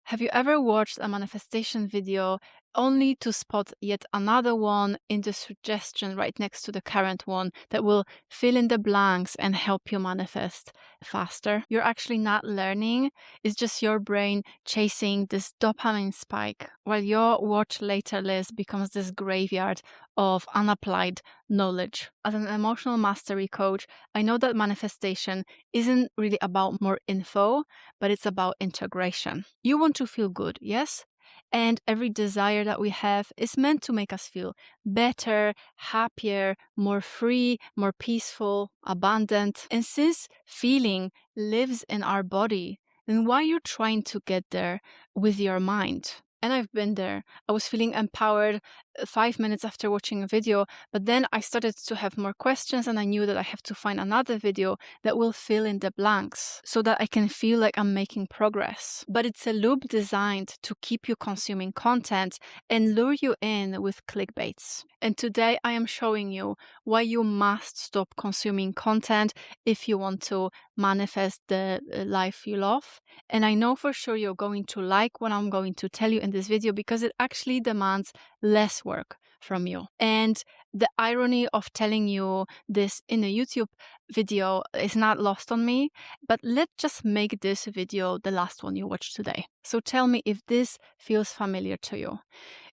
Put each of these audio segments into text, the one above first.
Have you ever watched a manifestation video only to spot yet another one in the suggestion right next to the current one that will fill in the blanks and help you manifest faster? You're actually not learning. It's just your brain chasing this dopamine spike while your watch later list becomes this graveyard of unapplied knowledge. As an emotional mastery coach, I know that manifestation isn't really about more info, but it's about integration. You want to feel good, yes? And every desire that we have is meant to make us feel better, happier, more free, more peaceful, abundant. And since feeling lives in our body, then why are you trying to get there with your mind? And I've been there. I was feeling empowered 5 minutes after watching a video, but then I started to have more questions and I knew that I have to find another video that will fill in the blanks so that I can feel like I'm making progress. But it's a loop designed to keep you consuming content and lure you in with clickbaits. And today I am showing you why you must stop consuming content if you want to manifest the life you love. And I know for sure you're going to like what I'm going to tell you in this video because it actually demands less work from you. And the irony of telling you this in a YouTube video is not lost on me, but let's just make this video the last one you watch today. So tell me if this feels familiar to you.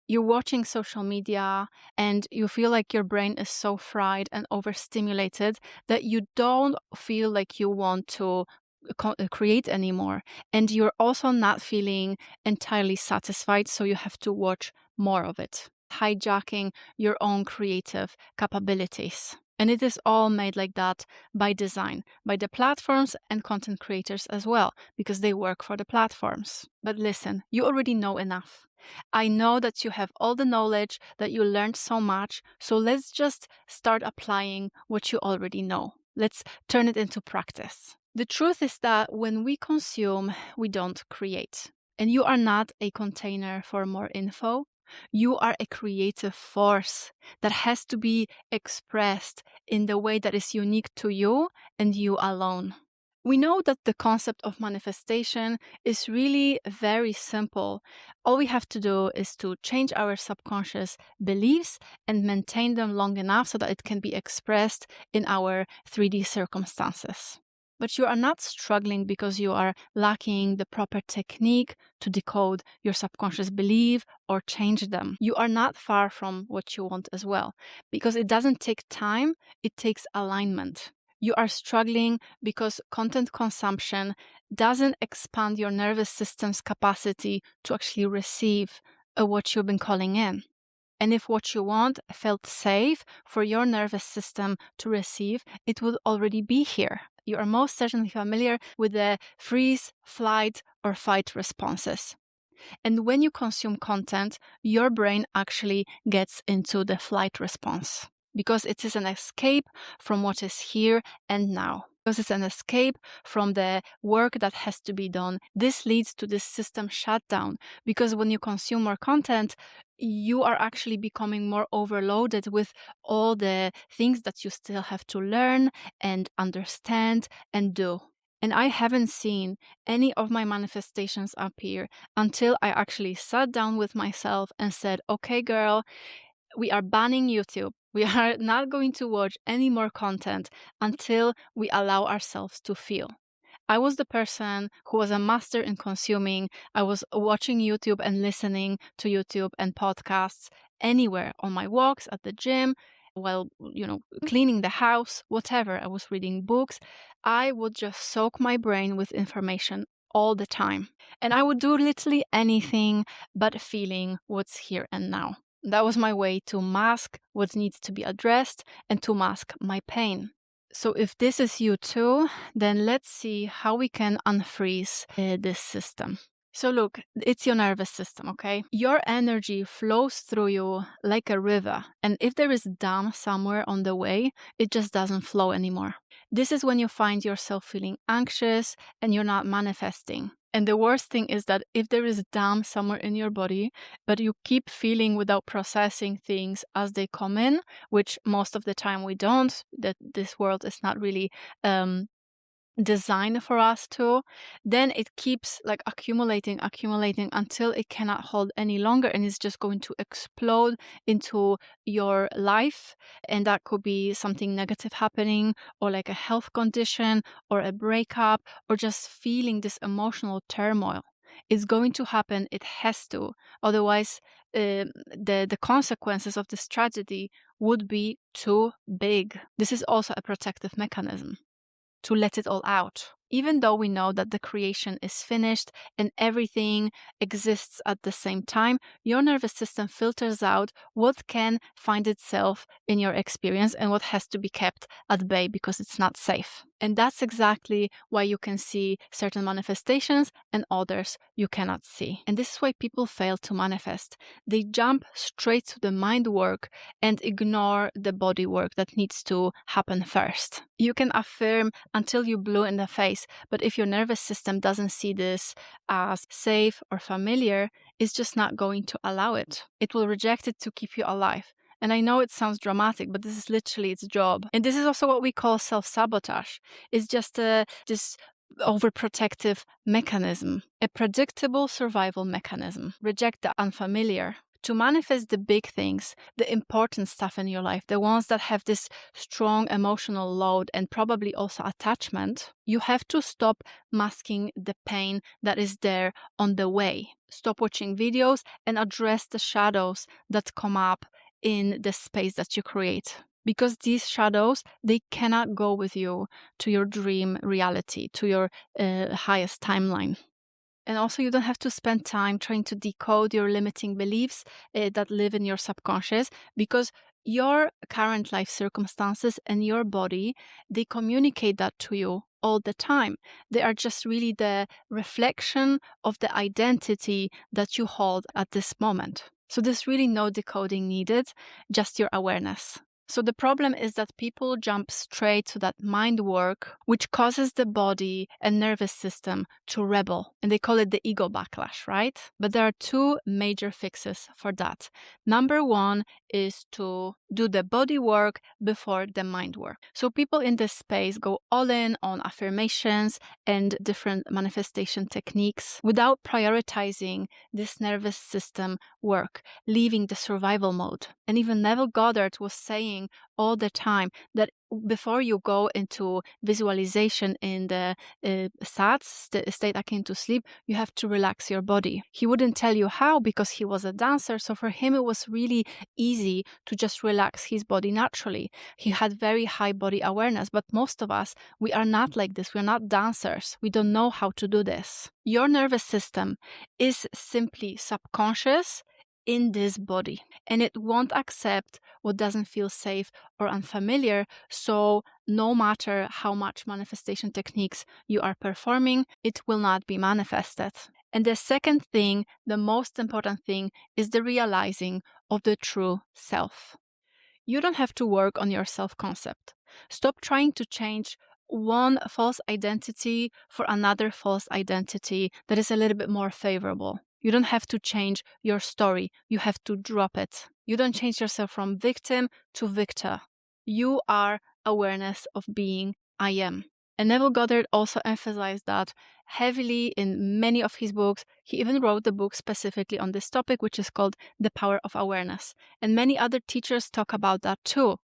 You're watching social media and you feel like your brain is so fried and overstimulated that you don't feel like you want to create anymore. And you're also not feeling entirely satisfied, so you have to watch more of it, hijacking your own creative capabilities. And it is all made like that by design, by the platforms and content creators as well, because they work for the platforms. But listen, you already know enough. I know that you have all the knowledge, that you learned so much, so let's just start applying what you already know. Let's turn it into practice. The truth is that when we consume, we don't create. And you are not a container for more info. You are a creative force that has to be expressed in the way that is unique to you and you alone. We know that the concept of manifestation is really very simple. All we have to do is to change our subconscious beliefs and maintain them long enough so that it can be expressed in our 3D circumstances. But you are not struggling because you are lacking the proper technique to decode your subconscious belief or change them. You are not far from what you want as well, because it doesn't take time, it takes alignment. You are struggling because content consumption doesn't expand your nervous system's capacity to actually receive what you've been calling in. And if what you want felt safe for your nervous system to receive, it would already be here. You are most certainly familiar with the freeze, flight, or fight responses. And when you consume content, your brain actually gets into the flight response because it is an escape from what is here and now. Because it's an escape from the work that has to be done. This leads to this system shutdown because when you consume more content, you are actually becoming more overloaded with all the things that you still have to learn and understand and do. And I haven't seen any of my manifestations appear until I actually sat down with myself and said, okay, girl, we are banning YouTube. We are not going to watch any more content until we allow ourselves to feel. I was the person who was a master in consuming. I was watching YouTube and listening to YouTube and podcasts anywhere, on my walks, at the gym, while, cleaning the house, whatever. I was reading books. I would just soak my brain with information all the time. And I would do literally anything but feeling what's here and now. That was my way to mask what needs to be addressed and to mask my pain. So if this is you too, then let's see how we can unfreeze this system. So look, it's your nervous system, okay? Your energy flows through you like a river. And if there is a dam somewhere on the way, it just doesn't flow anymore. This is when you find yourself feeling anxious and you're not manifesting. And the worst thing is that if there is a dam somewhere in your body, but you keep feeling without processing things as they come in, which most of the time we don't, that this world is not really designed for us to, then it keeps like accumulating until it cannot hold any longer, and it's just going to explode into your life. And that could be something negative happening, or like a health condition, or a breakup, or just feeling this emotional turmoil. It's going to happen. It has to. Otherwise, the consequences of this tragedy would be too big. This is also a protective mechanism to let it all out. Even though we know that the creation is finished and everything exists at the same time, your nervous system filters out what can find itself in your experience and what has to be kept at bay because it's not safe. And that's exactly why you can see certain manifestations and others you cannot see. And this is why people fail to manifest. They jump straight to the mind work and ignore the body work that needs to happen first. You can affirm until you're blue in the face, but if your nervous system doesn't see this as safe or familiar, it's just not going to allow it. It will reject it to keep you alive. And I know it sounds dramatic, but this is literally its job. And this is also what we call self-sabotage. It's just this overprotective mechanism, a predictable survival mechanism. Reject the unfamiliar. To manifest the big things, the important stuff in your life, the ones that have this strong emotional load and probably also attachment, you have to stop masking the pain that is there on the way. Stop watching videos and address the shadows that come up in the space that you create. Because these shadows, they cannot go with you to your dream reality, to your highest timeline. And also, you don't have to spend time trying to decode your limiting beliefs that live in your subconscious, because your current life circumstances and your body, they communicate that to you all the time. They are just really the reflection of the identity that you hold at this moment. So there's really no decoding needed, just your awareness. So the problem is that people jump straight to that mind work, which causes the body and nervous system to rebel. And they call it the ego backlash, right? But there are two major fixes for that. Number one is to do the body work before the mind work. So people in this space go all in on affirmations and different manifestation techniques without prioritizing this nervous system work, leaving the survival mode. And even Neville Goddard was saying all the time that before you go into visualization in the SATS, the state akin to sleep, you have to relax your body. He wouldn't tell you how because he was a dancer, so for him it was really easy to just relax his body naturally. He had very high body awareness, but most of us, we are not like this. We're not dancers. We don't know how to do this. Your nervous system is simply subconscious in this body, and it won't accept what doesn't feel safe or unfamiliar. So no matter how much manifestation techniques you are performing, it will not be manifested. And the second thing, the most important thing, is the realizing of the true self. You don't have to work on your self-concept. Stop trying to change one false identity for another false identity that is a little bit more favorable. You don't have to change your story. You have to drop it. You don't change yourself from victim to victor. You are awareness of being I am. And Neville Goddard also emphasized that heavily in many of his books. He even wrote the book specifically on this topic, which is called The Power of Awareness. And many other teachers talk about that too.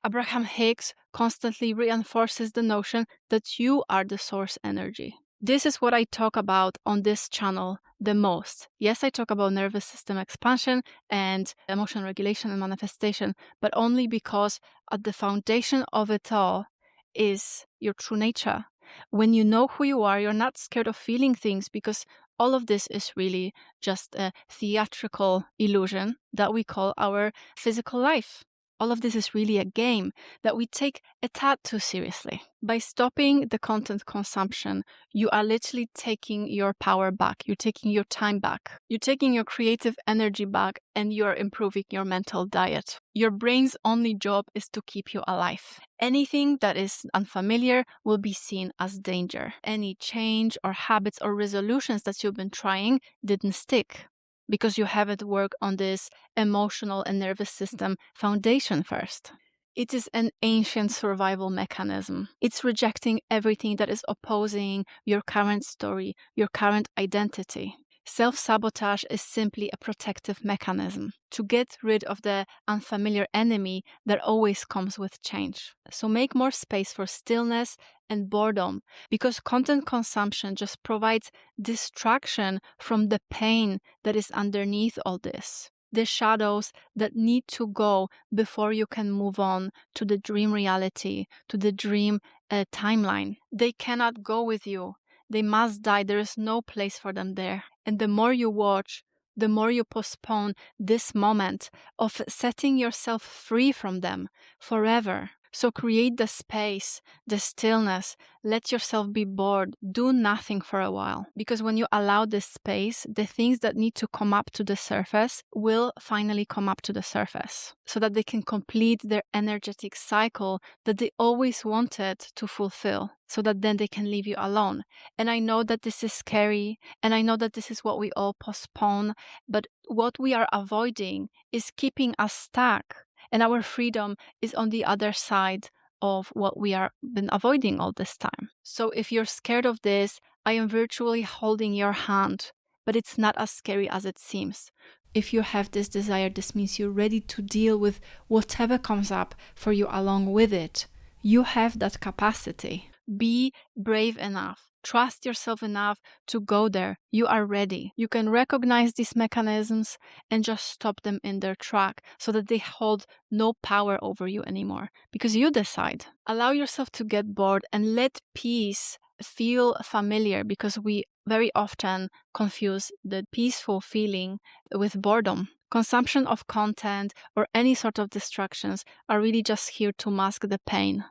Abraham Hicks constantly reinforces the notion that you are the source energy. This is what I talk about on this channel the most. Yes, I talk about nervous system expansion and emotion regulation and manifestation, but only because at the foundation of it all is your true nature. When you know who you are, you're not scared of feeling things, because all of this is really just a theatrical illusion that we call our physical life. All of this is really a game that we take a tad too seriously. By stopping the content consumption, you are literally taking your power back. You're taking your time back. You're taking your creative energy back, and you're improving your mental diet. Your brain's only job is to keep you alive. Anything that is unfamiliar will be seen as danger. Any change or habits or resolutions that you've been trying didn't stick, because you haven't worked on this emotional and nervous system foundation first. It is an ancient survival mechanism. It's rejecting everything that is opposing your current story, your current identity. Self-sabotage is simply a protective mechanism to get rid of the unfamiliar enemy that always comes with change. So make more space for stillness and boredom, because content consumption just provides distraction from the pain that is underneath all this. The shadows that need to go before you can move on to the dream reality, to the dream timeline. They cannot go with you. They must die. There is no place for them there. And the more you watch, the more you postpone this moment of setting yourself free from them forever. So create the space, the stillness, let yourself be bored, do nothing for a while. Because when you allow this space, the things that need to come up to the surface will finally come up to the surface so that they can complete their energetic cycle that they always wanted to fulfill, so that then they can leave you alone. And I know that this is scary, and I know that this is what we all postpone, but what we are avoiding is keeping us stuck. And our freedom is on the other side of what we are been avoiding all this time. So if you're scared of this, I am virtually holding your hand, but it's not as scary as it seems. If you have this desire, this means you're ready to deal with whatever comes up for you along with it. You have that capacity. Be brave enough. Trust yourself enough to go there. You are ready. You can recognize these mechanisms and just stop them in their track so that they hold no power over you anymore, because you decide. Allow yourself to get bored and let peace feel familiar, because we very often confuse the peaceful feeling with boredom. Consumption of content or any sort of distractions are really just here to mask the pain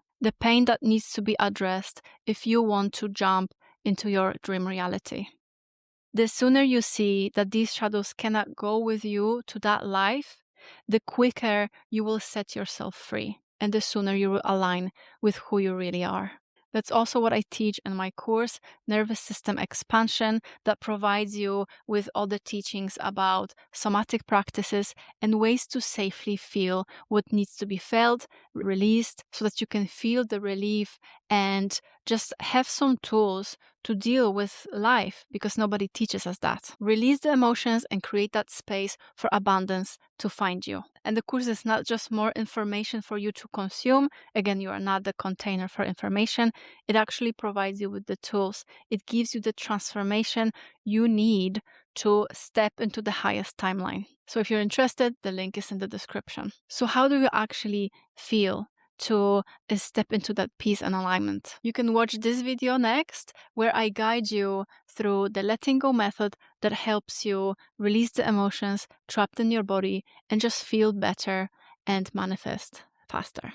that needs to be addressed if you want to jump into your dream reality. The sooner you see that these shadows cannot go with you to that life, the quicker you will set yourself free, and the sooner you will align with who you really are. That's also what I teach in my course, Nervous System Expansion, that provides you with all the teachings about somatic practices and ways to safely feel what needs to be felt, released, so that you can feel the relief and just have some tools to deal with life, because nobody teaches us that. Release the emotions and create that space for abundance to find you. And the course is not just more information for you to consume. Again, you are not the container for information. It actually provides you with the tools. It gives you the transformation you need to step into the highest timeline. So if you're interested, the link is in the description. So how do you actually feel to step into that peace and alignment? You can watch this video next, where I guide you through the letting go method that helps you release the emotions trapped in your body and just feel better and manifest faster.